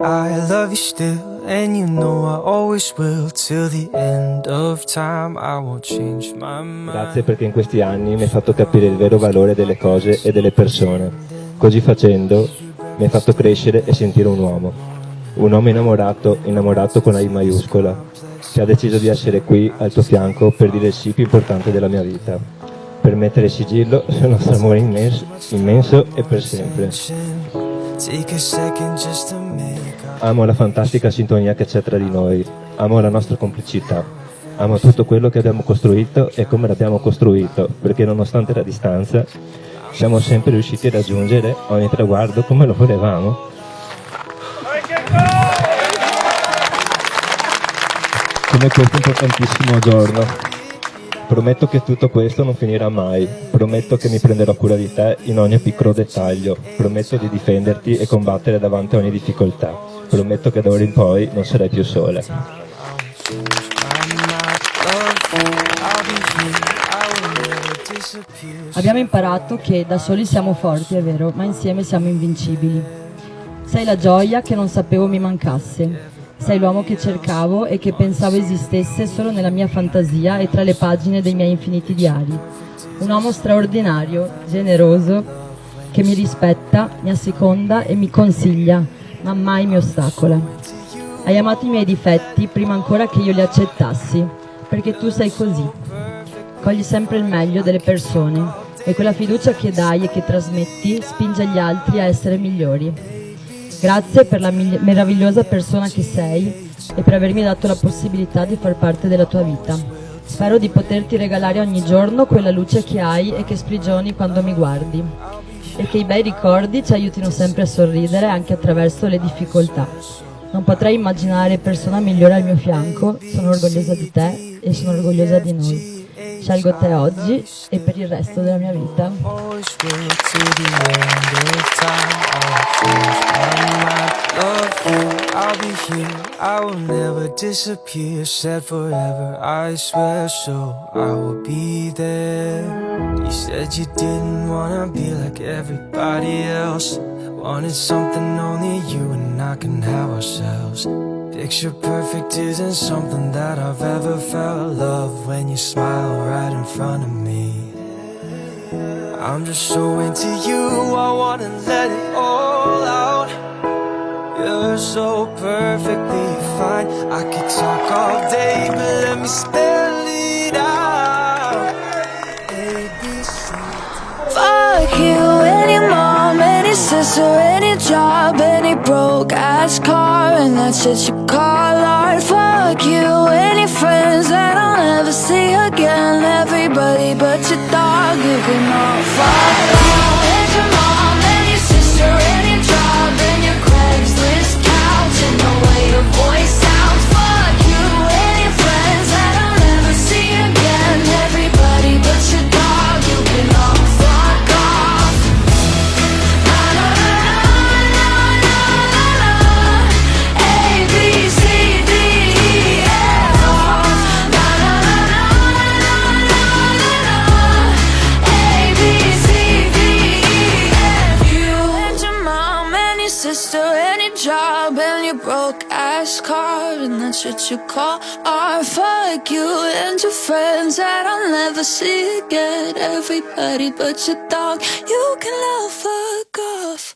I love you still, and you know I always will. Till the end of time, I won't change my mind. Grazie perché in questi anni mi hai fatto capire il vero valore delle cose e delle persone. Così facendo mi hai fatto crescere e sentire un uomo. Un uomo innamorato, innamorato con la I maiuscola, che ha deciso di essere qui al tuo fianco per dire il sì più importante della mia vita. Per mettere sigillo sul nostro amore immenso e per sempre. Take a second just to make up. Amo la fantastica sintonia che c'è tra di noi, amo la nostra complicità, amo tutto quello che abbiamo costruito e come l'abbiamo costruito, perché nonostante la distanza siamo sempre riusciti a raggiungere ogni traguardo come lo volevamo. Come questo importantissimo giorno. Prometto che tutto questo non finirà mai, prometto che mi prenderò cura di te in ogni piccolo dettaglio, prometto di difenderti e combattere davanti a ogni difficoltà, prometto che da ora in poi non sarai più sola. Abbiamo imparato che da soli siamo forti, è vero, ma insieme siamo invincibili. Sei la gioia che non sapevo mi mancasse. Sei l'uomo che cercavo e che pensavo esistesse solo nella mia fantasia e tra le pagine dei miei infiniti diari. Un uomo straordinario, generoso, che mi rispetta, mi asseconda e mi consiglia, ma mai mi ostacola. Hai amato i miei difetti prima ancora che io li accettassi, perché tu sei così. Cogli sempre il meglio delle persone e quella fiducia che dai e che trasmetti spinge gli altri a essere migliori. Grazie per la meravigliosa persona che sei e per avermi dato la possibilità di far parte della tua vita. Spero di poterti regalare ogni giorno quella luce che hai e che sprigioni quando mi guardi. E che i bei ricordi ci aiutino sempre a sorridere anche attraverso le difficoltà. Non potrei immaginare persona migliore al mio fianco, sono orgogliosa di te e sono orgogliosa di noi. Scelgo te oggi e per il resto della mia vita. I'll be here, I will never disappear. Said forever, I swear, so I will be there. You said you didn't wanna be like everybody else. Wanted something only you and I can have ourselves. Picture perfect isn't something that I've ever felt. Love when you smile right in front of me. I'm just so into you, I wanna let it all out. You're so perfectly fine. I could talk all day, but let me spell it out. ABC. Fuck you, any mom, any sister, any job, any broke ass car, and that's what you call art. Fuck you, any friends that I'll never see again. Everybody but your dog, you can all fuck off. And your mom, and your sister, and your job, and your Craigslist couch, and the way your voice sounds. Fuck you, and your friends that I'll never see again. Everybody but your dog, you can all fuck off. Na na na na na na na. A B C D E F Na na na na na na na na. A B C D E F. You and your mom and your sister and your job and your broke ass car, and that's what you call art. Fuck you and your friends that I'll never see again. Everybody but your dog, you can all fuck off.